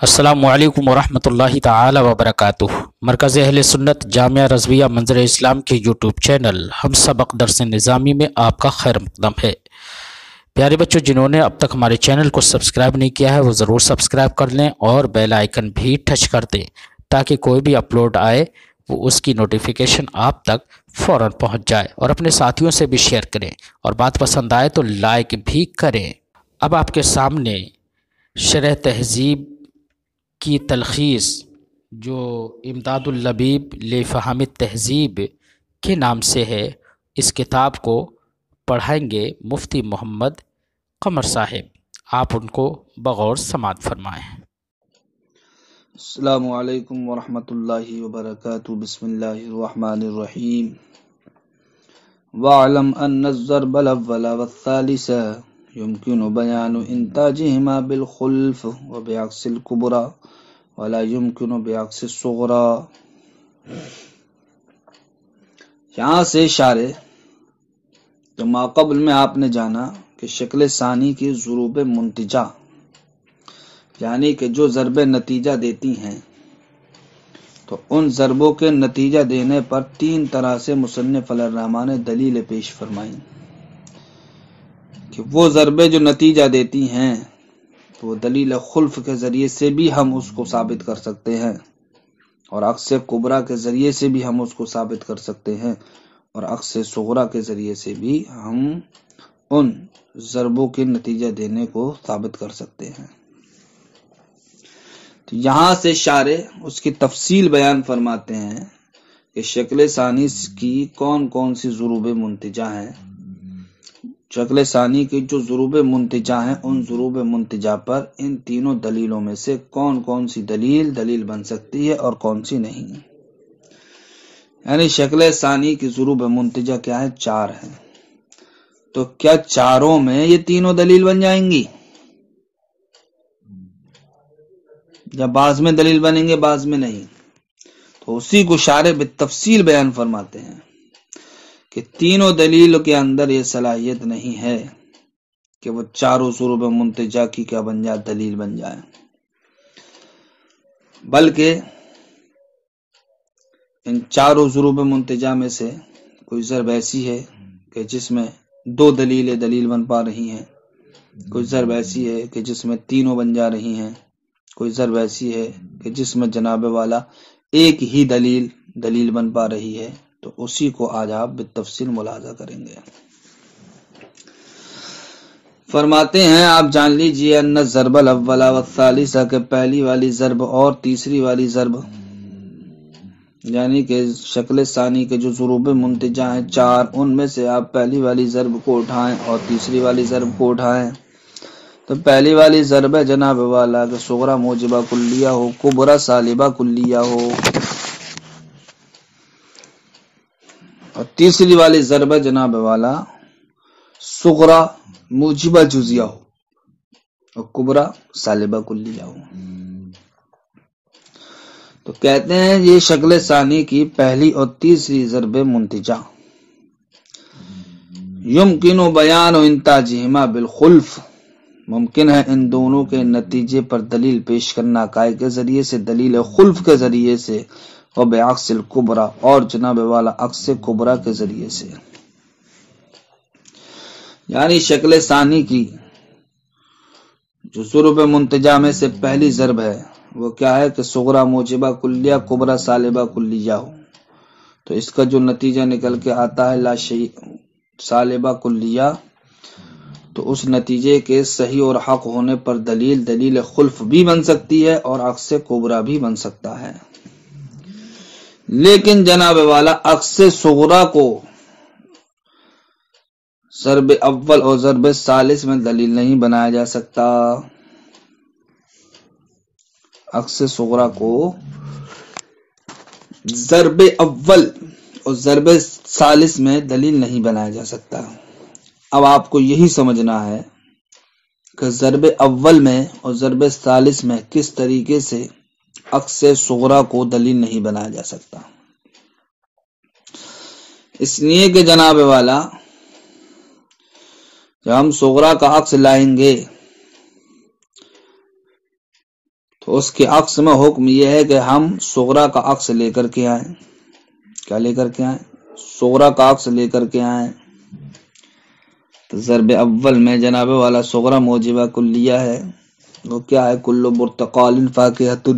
السلام علیکم ورحمۃ اللہ تعالی وبرکاتہ۔ مرکز اہل سنت جامعہ رضویہ منظر اسلام کے یوٹیوب چینل ہم سبق درس نظامی میں آپ کا خیر مقدم ہے۔ پیارے بچوں، جنہوں نے اب تک ہمارے چینل کو سبسکرائب نہیں کیا ہے وہ ضرور سبسکرائب کر لیں اور بیل آئیکن بھی ٹچ کر دیں تاکہ کوئی بھی اپلوڈ آئے وہ اس کی نوٹیفیکیشن آپ تک فوراً پہنچ جائے، اور اپنے ساتھیوں سے بھی شیئر کریں، اور بات پسند آئے تو لائک بھی کریں۔ اب آپ کے سامنے شرح تہذیب کی تلخیص جو امداد اللبیب لفہم التہذیب کے نام سے ہے، اس کتاب کو پڑھائیں گے مفتی محمد قمر صاحب۔ آپ ان کو بغور سماعت فرمائیں۔ السلام علیکم ورحمۃ اللہ وبرکاتہ۔ بسم اللہ الرحمن الرحیم۔ وَاعْلَمْ أَنَّ الضَّرْبَ الْأَوَّلَ وَالثَّالِثَ يُمْكِنُ بَيَانُ إِنْتَاجِهِمَا بِالْخُلْفِ وَبِعَكْسِ الْكُبْرَى وَلَا يُمْكِنُ بِعَكْسِ الصُّغْرَى۔ یہاں سے اشارے جو ماقبل میں آپ نے جانا کہ شکل ثانی کی ضروب منتجہ یعنی کہ جو ضربیں نتیجہ دیتی ہیں، تو ان ضربوں کے نتیجہ دینے پر تین طرح سے مصنف علیہ الرحمٰن نے دلیل پیش فرمائی کہ وہ ضربیں جو نتیجہ دیتی ہیں تو وہ دلیل خلف کے ذریعے سے بھی ہم اس کو ثابت کر سکتے ہیں، اور عکس کبریٰ کے ذریعے سے بھی ہم اس کو ثابت کر سکتے ہیں، اور عکس صغریٰ کے ذریعے سے بھی ہم ان ضربوں کے نتیجہ دینے کو ثابت کر سکتے ہیں۔ تو یہاں سے شارح اس کی تفصیل بیان فرماتے ہیں کہ شکل ثانی کی کون کون سی ضروب منتجہ ہیں۔ شکل ثانی کی جو ضروب منتجہ ہیں، ان ضروب منتجہ پر ان تینوں دلیلوں میں سے کون کون سی دلیل بن سکتی ہے اور کون سی نہیں۔ یعنی شکل ثانی کی ضروب منتجہ کیا ہے؟ 4 ہیں۔ تو کیا چاروں میں یہ تینوں دلیل بن جائیں گی، یا بعض میں دلیل بنیں گے بعض میں نہیں؟ تو اسی کو شارح بالتفصیل بیان فرماتے ہیں کہ تینوں دلیل کے اندر یہ صلاحیت نہیں ہے کہ وہ چاروں ضروب منتجہ کی کیا بن جائے، دلیل بن جائے، بلکہ ان چاروں ضروب منتجہ میں سے کوئی ضرب ایسی ہے کہ جس میں 2 دلیل بن پا رہی ہیں، کوئی ضرب ایسی ہے کہ جس میں تینوں بن جا رہی ہیں، کوئی ضرب ایسی ہے کہ جس میں جناب والا ایک ہی دلیل بن پا رہی ہے۔ تو اسی کو آج آپ بالتفصیل ملاحظہ کریں گے۔ فرماتے ہیں آپ جان لیجئے ان الضرب الاول والثالث کہ پہلی والی ضرب اور تیسری والی ضرب، یعنی کہ شکل ثانی کے جو ضروب منتجہ ہیں 4، ان میں سے آپ پہلی والی ضرب کو اٹھائیں اور تیسری والی ضرب کو اٹھائیں۔ تو پہلی والی ضرب ہے جناب والا کہ صغریٰ موجبہ کلیہ ہو، کبریٰ سالبہ کلیہ ہو، اور تیسری والی ضرب ہے جناب والا صغریٰ موجبہ جزیہ ہو اور کبریٰ سالبہ کلیہ ہو۔ تو کہتے ہیں یہ شکل ثانی کی پہلی اور تیسری ضرب منتجہ یمکن بیان انتاجہما بالخلف، ممکن ہے ان دونوں کے نتیجے پر دلیل پیش کرنا کائے کے ذریعے سے، دلیل خلف کے ذریعے سے، اور بعکس الکبریٰ اور جناب والا عکس کبریٰ کے ذریعے سے۔ یعنی شکل ثانی کی جو ضروب منتجہ میں سے پہلی ضرب ہے وہ کیا ہے کہ صغریٰ موجبہ کلیہ کبریٰ سالبہ کلیہ ہو، تو اس کا جو نتیجہ نکل کے آتا ہے لا شیء سالبہ کلیہ، تو اس نتیجے کے صحیح اور حق ہونے پر دلیل خلف بھی بن سکتی ہے اور عکس کبریٰ بھی بن سکتا ہے۔ لیکن جناب والا عکس صغریٰ کو ضرب اول اور ضرب ثالث میں دلیل نہیں بنایا جا سکتا۔ عکس صغریٰ کو ضرب اول اور ضرب ثالث میں دلیل نہیں بنایا جا سکتا۔ اب آپ کو یہی سمجھنا ہے کہ ضرب اول میں اور ضرب ثالث میں کس طریقے سے عکس صغریٰ کو دلیل نہیں بنایا جا سکتا۔ اس لیے کہ جناب والا جب ہم صغریٰ کا عکس لائیں گے تو تو اس کے عکس میں حکم یہ ہے کہ ہم صغرا کا عکس لے کر کے آئیں. کیا لے کر کے آئیں؟ صغرا کا عکس لے کر کے آئیں. تو ضرب اول میں جناب والا صغرا موجبہ کلیہ ہے. وہ کیا ہے؟ کل برتقال فاکہۃ.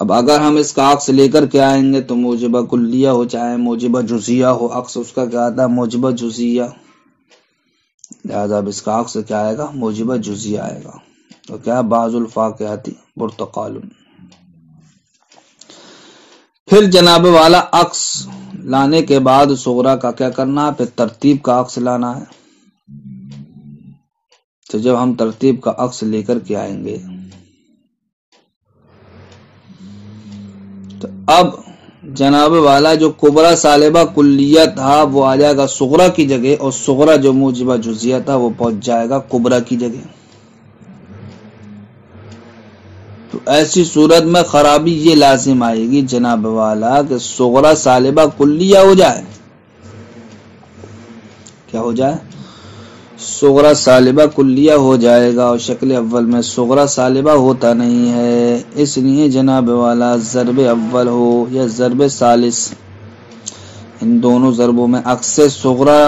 اب اگر ہم اس کا عکس لے کر کے آئیں گے تو موجبہ کلیہ ہو چاہے موجبہ جزیہ ہو، عکس اس کا کیا آتا ہے؟ موجبہ جزیہ. لہذا اب اس کا عکس کیا آئے گا؟ موجبہ جزیہ آئے گا. تو کیا؟ بعض الفاکہۃ برتقال. پھر جناب والا عکس لانے کے بعد صغرا کا کیا کرنا ہے؟ پھر ترتیب کا عکس لانا ہے. تو جب ہم ترتیب کا عکس لے کر کے آئیں گے تو اب جناب والا جو کبرا سالبہ کلیہ تھا وہ آ جائے گا صغرا کی جگہ، اور صغرا جو موجبہ جزیہ تھا وہ پہنچ جائے گا کبرا کی جگہ. تو ایسی صورت میں خرابی یہ لازم آئے گی جناب والا کہ صغرا سالبہ کلیہ ہو جائے. کیا ہو جائے؟ صغرا سالبہ کلیہ ہو جائے گا، اور شکل اول میں صغرا سالبہ ہوتا نہیں ہے. اس لیے جناب والا ضرب اول ہو یا ضرب ثالث، ان دونوں ضربوں میں عکس صغرا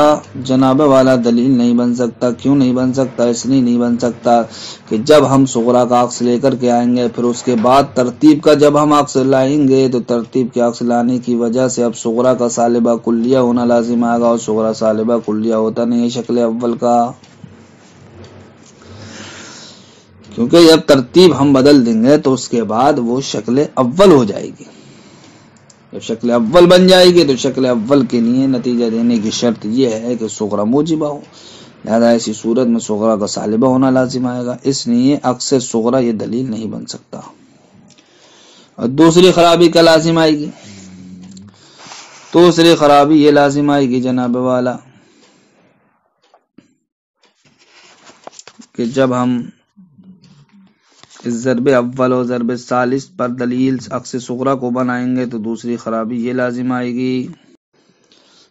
جناب والا دلیل نہیں بن سکتا. کیوں نہیں بن سکتا؟ اس لیے نہیں بن سکتا کہ جب ہم صغرا کا عکس لے کر کے آئیں گے پھر اس کے بعد ترتیب کا جب ہم عکس لائیں گے تو ترتیب کے عکس لانے کی وجہ سے اب صغرا کا سالبہ کلیہ ہونا لازم آئے گا، اور صغرا سالبہ کلیہ ہوتا نہیں ہے شکل اول کا. کیونکہ جب ترتیب ہم بدل دیں گے تو اس کے بعد وہ شکل اول ہو جائے گی. جب شکل اول بن جائے گی تو شکل اول کے لیے نتیجہ دینے کی شرط یہ ہے کہ صغرا موجبہ ہو. لہذا ایسی صورت میں صغرا کا سالبہ ہونا لازم آئے گا. اس لیے عکس صغرا یہ دلیل نہیں بن سکتا. اور دوسری خرابی کا لازم آئے گی، دوسری خرابی یہ لازم آئے گی جناب والا کہ جب ہم اس ضرب اول اور ضرب ثالث پر دلیل عکس صغرا کو بنائیں گے تو دوسری خرابی یہ لازم آئے گی.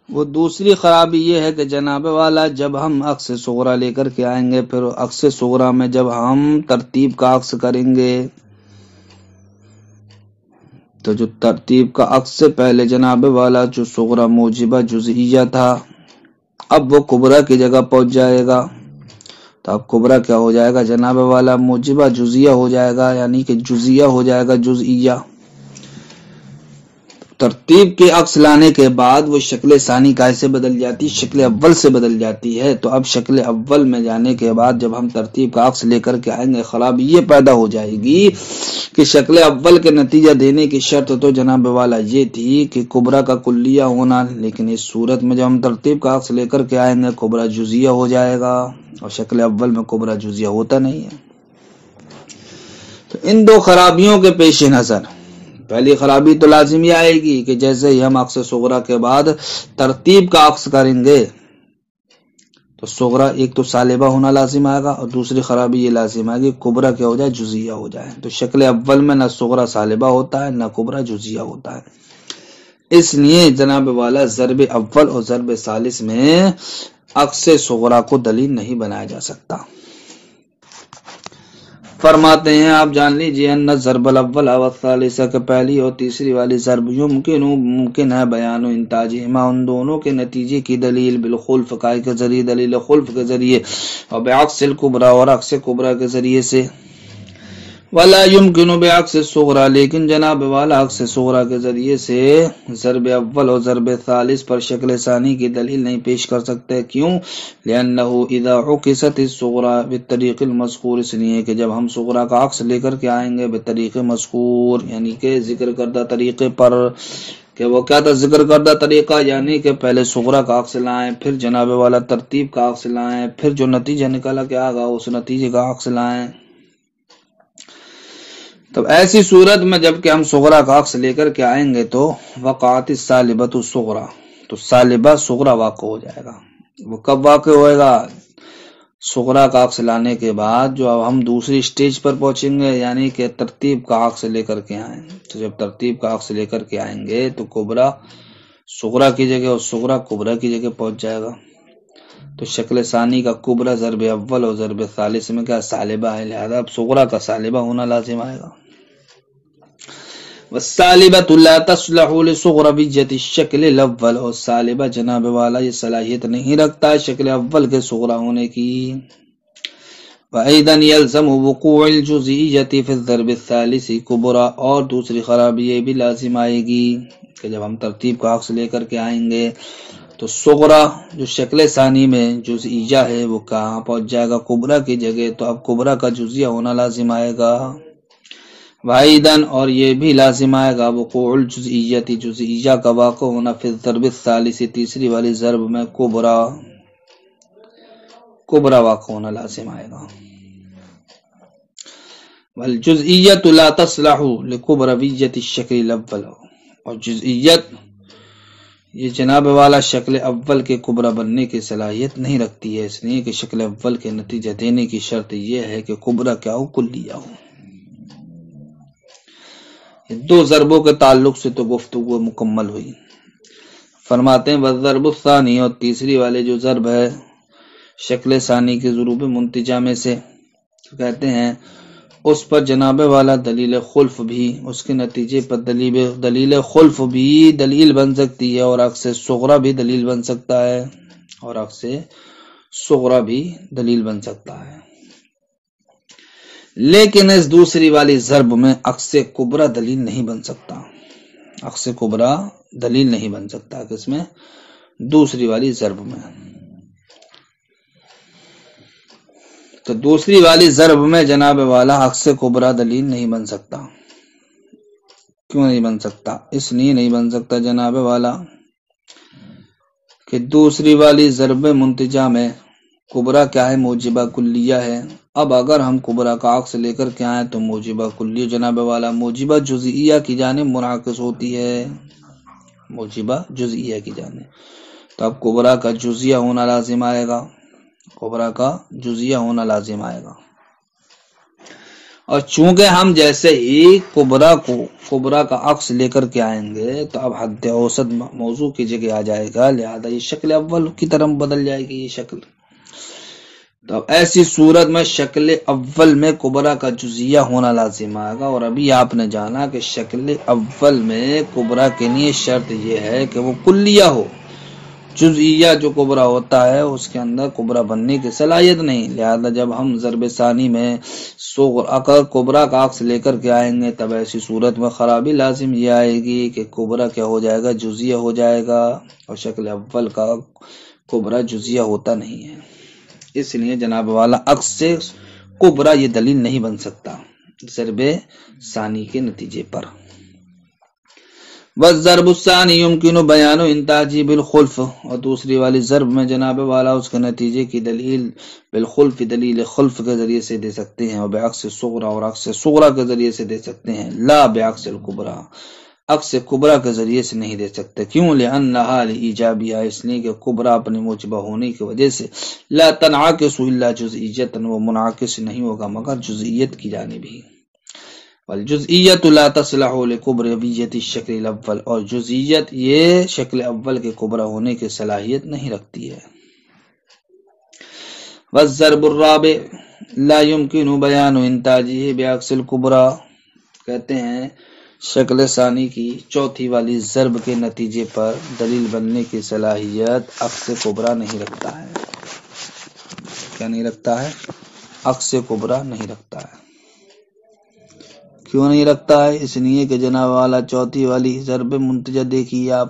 وہ دوسری خرابی یہ ہے کہ جناب والا جب ہم عکس صغرا لے کر کے آئیں گے پھر عکس صغرا میں جب ہم ترتیب کا عکس کریں گے تو جو ترتیب کا عکس سے پہلے جناب والا جو صغرا موجبہ جزئیہ تھا اب وہ کبرا کی جگہ پہنچ جائے گا. تو اب کبرا کیا ہو جائے گا جناب والا؟ موجبہ جزیہ ہو جائے گا، یعنی کہ جزیہ ہو جائے گا جزئیہ. ترتیب کے عکس لانے کے بعد وہ شکل ثانی کیسے بدل جاتی؟ شکل اول سے بدل جاتی ہے. تو اب شکل اول میں جانے کے بعد جب ہم ترتیب کا عکس لے کر کے آئیں گے خرابی یہ پیدا ہو جائے گی کہ شکل اول کے نتیجہ دینے کی شرط تو جناب والا یہ تھی کہ کبرا کا کلیہ ہونا، لیکن اس صورت میں جب ہم ترتیب کا عکس لے کر کے آئیں گے کبرا جزیہ ہو جائے گا، اور شکل اول میں کبرا جزیہ ہوتا نہیں ہے. تو ان دو خرابیوں کے پیش نظر پہلی خرابی تو لازم یہ آئے گی کہ جیسے ہی ہم عکس صغرا کے بعد ترتیب کا عکس کریں گے تو صغرا ایک تو سالبہ ہونا لازم آئے گا، اور دوسری خرابی یہ لازم آئے گی کبرا کیا ہو جائے؟ جزیہ ہو جائے. تو شکل اول میں نہ صغرا سالبہ ہوتا ہے نہ کبرا جزیہ ہوتا ہے. اس لیے جناب والا ضرب اول اور ضرب ثالث میں عکس صغرا کو دلیل نہیں بنایا جا سکتا. فرماتے ہیں آپ جان لیجیے ان ضرب الاول و الثالثہ کہ پہلی اور تیسری والی ضرب ممکن ہے بیان و انتاجہما ان دونوں کے نتیجے کی دلیل بالخلف قائل کے ذریعے، دلیل خلف کے ذریعے، اور بعکس الکبرى اور عکس کبرا کے ذریعے سے. ولا يمكن بعکس الصغرى لیکن جناب والا عکس صغرا کے ذریعے سے ضرب اول اور ضرب ثالث پر شکل ثانی کی دلیل نہیں پیش کر سکتے. کیوں؟ لأنه اذا عکست الصغرى بالطریق المذکور، اس لیے کہ جب ہم صغرا کا عکس لے کر کے آئیں گے بطریق مذکور یعنی کہ ذکر کردہ طریقے پر، کہ وہ کیا تھا ذکر کردہ طریقہ، یعنی کہ پہلے صغرا کا عکس لائیں پھر جناب والا ترتیب کا عکس لائیں پھر جو نتیجہ نکلا کیا آگا اس نتیجے کا عکس لائیں. تو ایسی صورت میں جب کہ ہم صغرا کا عکس لے کر کے آئیں گے تو وقعت السالبۃ الصغرى، تو سالبہ صغرا واقع ہو جائے گا. وہ کب واقع ہوئے گا؟ صغرا کا عکس لانے کے بعد جو اب ہم دوسری سٹیج پر پہنچیں گے یعنی کہ ترتیب کا عکس لے کر کے آئیں. تو جب ترتیب کا عکس لے کر کے آئیں گے تو کبرا صغرا کی جگہ اور صغرا کبرا کی جگہ پہنچ جائے گا. تو شکل ثانی کا کبرا ضرب اول اور ضرب ثالث میں کیا سالبہ ہے، لہذا اب صغرا کا سالبہ ہونا لازم آئے گا۔ والسالبۃ لا تصلح لصغربیۃ الشکل الاول، اور سالبہ جناب والا یہ صلاحیت نہیں رکھتا ہے شکل اول کے صغرا ہونے کی۔ وَأَيْضًا يَلْزَمُ وُقُوعُ الْجُزْئِيَّةِ فِي الضَّرْبِ الثَّالِثِ كُبْرَى، اور دوسری خرابی یہ بھی لازم آئے گی کہ جب ہم ترتیب کا عکس لے کر کے آئیں گے تو صغرا جو شکل ثانی میں جزئیہ ہے وہ کہاں پہنچ جائے گا، کبرا کی جگہ، تو اب کبرا کا جزئیہ ہونا لازم آئے گا۔ وَأَيْضًا، اور یہ بھی لازم آئے گا وقوع الجزئیۃ، جزئیہ کا واقع ہونا، فی الضرب الثالث، تیسری والی ضرب میں کبرا واقع ہونا لازم آئے گا۔ والجزئیۃ لا تصلح لکبرویۃ الشکل الاول، اور جزئیت یہ جناب والا شکل اول کے کبرا بننے کی صلاحیت نہیں رکھتی ہے، اس لیے کہ شکل اول کے نتیجہ دینے کی شرط یہ ہے کہ کبرا کیا ہو، کلیہ ہو۔ دو ضربوں کے تعلق سے تو گفتگو مکمل ہوئی۔ فرماتے ہیں والضرب الثانی، اور تیسری والے جو ضرب ہے شکل ثانی کے ضروب منتجہ میں سے، کہتے ہیں اس پر جناب والا دلیل خلف بھی، اس کے نتیجے پر دلیل خلف بھی دلیل بن سکتی ہے، اور عکس صغرا بھی دلیل بن سکتا ہے، اور عکس صغرا بھی دلیل بن سکتا ہے۔ لیکن اس دوسری والی ضرب میں عکس کبرا دلیل نہیں بن سکتا، عکس کبرا دلیل نہیں بن سکتا، کس میں؟ دوسری والی ضرب میں۔ تو دوسری والی ضرب میں جناب والا عکس کبرا دلیل نہیں بن سکتا۔ کیوں نہیں بن سکتا؟ اس لیے نہیں بن سکتا جناب والا کہ دوسری والی ضرب منتجہ میں کبرا کیا ہے، موجبہ کلیہ ہے۔ اب اگر ہم کبرا کا عکس لے کر کے آئیں تو موجبہ کلیہ جناب والا موجبہ جزئیہ کی جانب منعکس ہوتی ہے، موجبہ جزئیہ کی جانب، تو اب کبرا کا جزئیہ ہونا لازم آئے گا، کبرا کا جزئیہ ہونا لازم آئے گا۔ اور چونکہ ہم جیسے ہی کبرا کا عکس لے کر کے آئیں گے تو اب حد اوسط موضوع کی جگہ آ جائے گا، لہذا یہ شکل اول کی طرف بدل جائے گی یہ شکل۔ تو اب ایسی صورت میں شکل اول میں کبرا کا جزئیہ ہونا لازم آئے گا، اور ابھی آپ نے جانا کہ شکل اول میں کبرا کے لیے شرط یہ ہے کہ وہ کلیہ ہو، جزئیہ جو کبرا ہوتا ہے اس کے اندر کبرا بننے کی صلاحیت نہیں، لہذا جب ہم ضرب ثانی میں کبرا کا عکس لے کر کے آئیں گے تب ایسی صورت میں خرابی لازم یہ آئے گی کہ کبرا کیا ہو جائے گا، جزئیہ ہو جائے گا، اور شکل اول کا کبرا جزئیہ ہوتا نہیں ہے، اس لیے جناب والا عکس سے کبرا یہ دلیل نہیں بن سکتا ضرب ثانی کے نتیجے پر۔ والضرب الثانی يمكن بیان انتاجی بالخلف، اور دوسری والی ضرب میں جناب والا اس کے نتیجے کی دلیل بالخلف، دلیل خلف کے ذریعے سے دے سکتے ہیں، اور بعکس صغرا، اور عکس صغرا کے ذریعے سے دے سکتے ہیں، لا بعکس الکبرا، عکس کبرا کے ذریعے سے نہیں دے سکتے۔ کیوں؟ لأنها لإیجابیہ، اس لیے کہ کبرا اپنی موجبہ ہونے کی وجہ سے لا تنعکس الا جزئیۃ، وہ منعکس نہیں ہوگا مگر جزئیت کی جانب ہی۔ والجزئیت لا تصلح لکبرویۃ الشکل الاول، اور جزئیت یہ شکل اول کے کبرا ہونے کی صلاحیت نہیں رکھتی ہے۔ والضرب الرابع لا يمكن بیان انتاجہ بعکس الکبرا، کہتے ہیں شکل ثانی کی چوتھی والی ضرب کے نتیجے پر دلیل بننے کی صلاحیت عکس کبرا نہیں رکھتا ہے۔ کیا نہیں رکھتا ہے؟ عکس کبرا نہیں رکھتا ہے۔ کیوں نہیں رکھتا ہے؟ اس لیے کہ جناب والا چوتھی والی ضرب منتجہ دیکھیے آپ،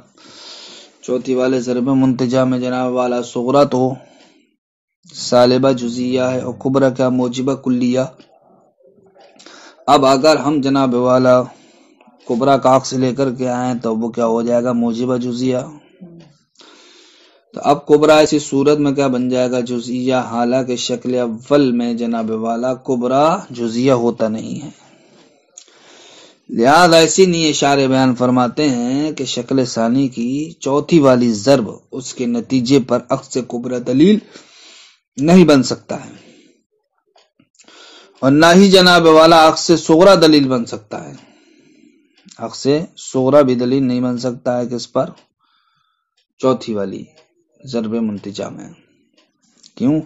چوتھی والے ضرب منتجہ میں جناب والا صغرا تو سالبہ جزئیہ ہے، اور کبرا کیا موجبہ کلیہ۔ اب اگر ہم جناب والا کبرا کا عکس لے کر کے آئیں تو وہ کیا ہو جائے گا، موجبہ جزئیہ۔ تو اب کبرا ایسی صورت میں کیا بن جائے گا، جزئیہ، حالانکہ شکل اول میں جناب والا کبرا جزئیہ ہوتا نہیں ہے۔ لہذا اسی لیے اشارے بیان فرماتے ہیں کہ شکل ثانی کی چوتھی والی ضرب اس کے نتیجے پر عکس کبرا دلیل نہیں بن سکتا ہے، اور نہ ہی جناب والا عکس صغرا دلیل بن سکتا ہے، عکس صغرا بھی دلیل نہیں بن سکتا ہے، کس پر؟ چوتھی والی ضرب منتجہ میں۔ کیوں؟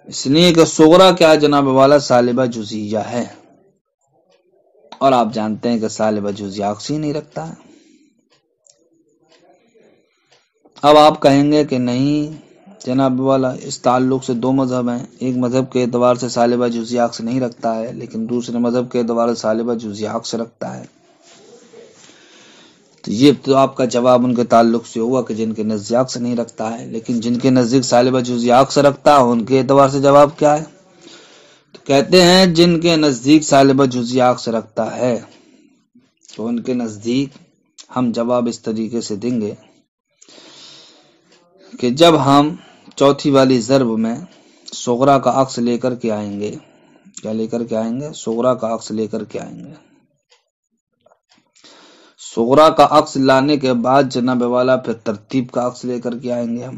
اس لیے کہ صغرا کیا جناب والا سالبہ جزئیہ ہے، اور آپ جانتے ہیں کہ سالبہ جزئیہ عکس ہی نہیں رکھتا ہے۔ اب آپ کہیں گے کہ نہیں جناب والا اس تعلق سے دو مذہب ہیں، ایک مذہب کے اعتبار سے سالبہ جزئیہ عکس نہیں رکھتا ہے، لیکن دوسرے مذہب کے اعتبار سے سالبہ جزئیہ عکس رکھتا ہے۔ تو یہ تو آپ کا جواب ان کے تعلق سے ہوا کہ جن کے نزدیک عکس نہیں رکھتا ہے، لیکن جن کے نزدیک سالبہ جزئیہ عکس رکھتا ہے ان کے اعتبار سے جواب کیا ہے؟ تو کہتے ہیں جن کے نزدیک سالبہ جزئیہ عکس رکھتا ہے تو ان کے نزدیک ہم جواب اس طریقے سے دیں گے کہ جب ہم چوتھی والی ضرب میں صغرا کا عکس لے کر کے آئیں گے، کیا لے کر کے آئیں گے؟ صغرا کا عکس لے کر کے آئیں گے۔ صغرا کا عکس لانے کے بعد جناب والا پھر ترتیب کا عکس لے کر کے آئیں گے ہم۔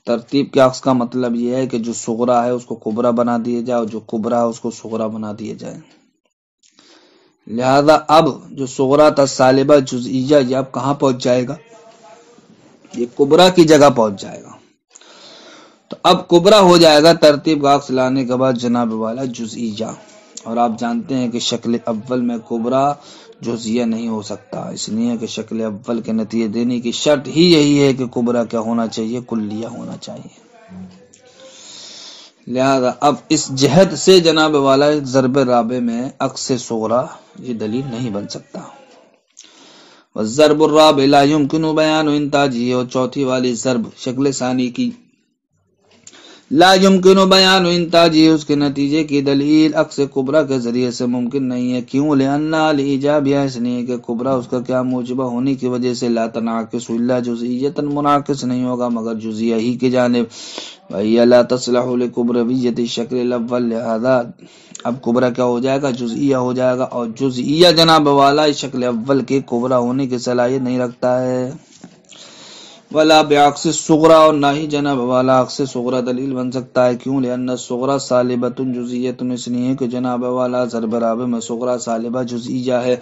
ترتیب کے عکس کا مطلب یہ ہے کہ جو صغرا ہے اس کو کبرا بنا دیے جائے اور جو کبرا ہے اس کو صغرا بنا دیے جائے۔ لہذا اب جو صغرا تھا سالبہ جزئیہ یہ اب کہاں پہنچ جائے گا؟ یہ کبرا کی جگہ پہنچ جائے گا۔ تو اب کبرا ہو جائے گا ترتیب کا عکس لانے کے بعد جناب والا جزئیہ، اور آپ جانتے ہیں کہ شکل اول میں کبرا جزئیہ نہیں ہو سکتا، اس لیے کہ شکل اول کے نتیجے دینے کی شرط ہی یہی ہے کہ کبرا کیا ہونا چاہیے؟ کلیہ ہونا چاہیے۔ لہذا اب اس جہت سے جناب والا ضرب رابع میں عکس صغرا یہ دلیل نہیں بن سکتا۔ والضرب الرابع لا يمكن بیان انتاجه، اور چوتھی والی ضرب شکل ثانی کی لا يمكن بیان انتاجه اس کے نتیجے کی دلیل عکس کبرا کے ذریعے سے ممکن نہیں ہے۔ کیوں؟ لأن الایجاب اس لیے کہ کبرا اس کا کیا موجبہ ہونے کی وجہ سے لا تنعکس الا جزئیۃ منعکس نہیں ہوگا مگر جزئیہ ہی کی جانب، وهي لا تصلح لکبرویۃ الشکل الاول، لہذا اب کبرا کیا ہو جائے گا؟ جزئیہ ہو جائے گا، اور جزئیہ جناب والا شکل اول کے کبرا ہونے کی صلاحیت نہیں رکھتا ہے۔ ولا بعکس الصغرا، اور نہ ہی جناب والا عکس صغرا دلیل بن سکتا ہے۔ کیوں؟ لأن الصغرا صالبۃ جزئیۃ، اس لیے کہ جناب والا ضرب رابع میں صغرا صالبہ جزئیہ ہے،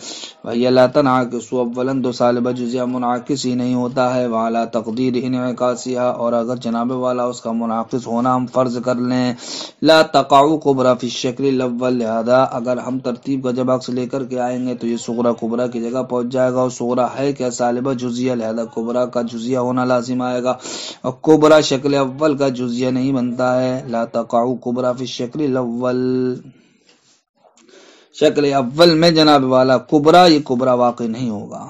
وهي لا تنعکس، اولا تو صالبہ جزئیہ منعکس ہی نہیں ہوتا ہے، وعلی تقدیر انعکاسها، اور اگر جناب والا اس کا منعکس ہونا ہم فرض کر لیں، لا تقع کبرا فی الشکل الاول، لہذا اگر ہم ترتیب کا جب عکس لے کر کے آئیں گے تو یہ صغرا کبرا کی جگہ پہنچ جائے گا، اور صغرا ہے کیا؟ صالبہ جزئیہ، لہذا کبرا کا جزئیہ ہونا لازم آئے گا، اور کبرا شکل اول کا جزئیہ نہیں بنتا ہے۔ لا تقع کبرا فی الشکل الاول، شکل اول میں جناب والا کبرا یہ کبرا واقع نہیں ہوگا۔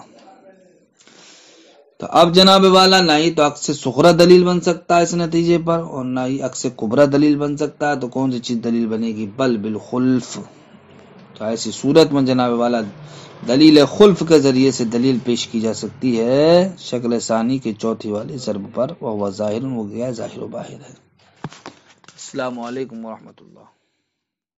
تو اب جناب والا نہ ہی تو عکس صغرا دلیل بن سکتا ہے اس نتیجے پر، اور نہ ہی عکس کبرا دلیل بن سکتا ہے، تو کون سی چیز دلیل بنے گی؟ بل بالخلف۔ تو ایسی صورت میں جناب والا دلیل خلف کے ذریعے سے دلیل پیش کی جا سکتی ہے شکل ثانی کے چوتھی والی ضرب پر، وہ ظاہر، وہ گیا ظاہر و باہر ہے۔ السلام علیکم ورحمۃ اللہ۔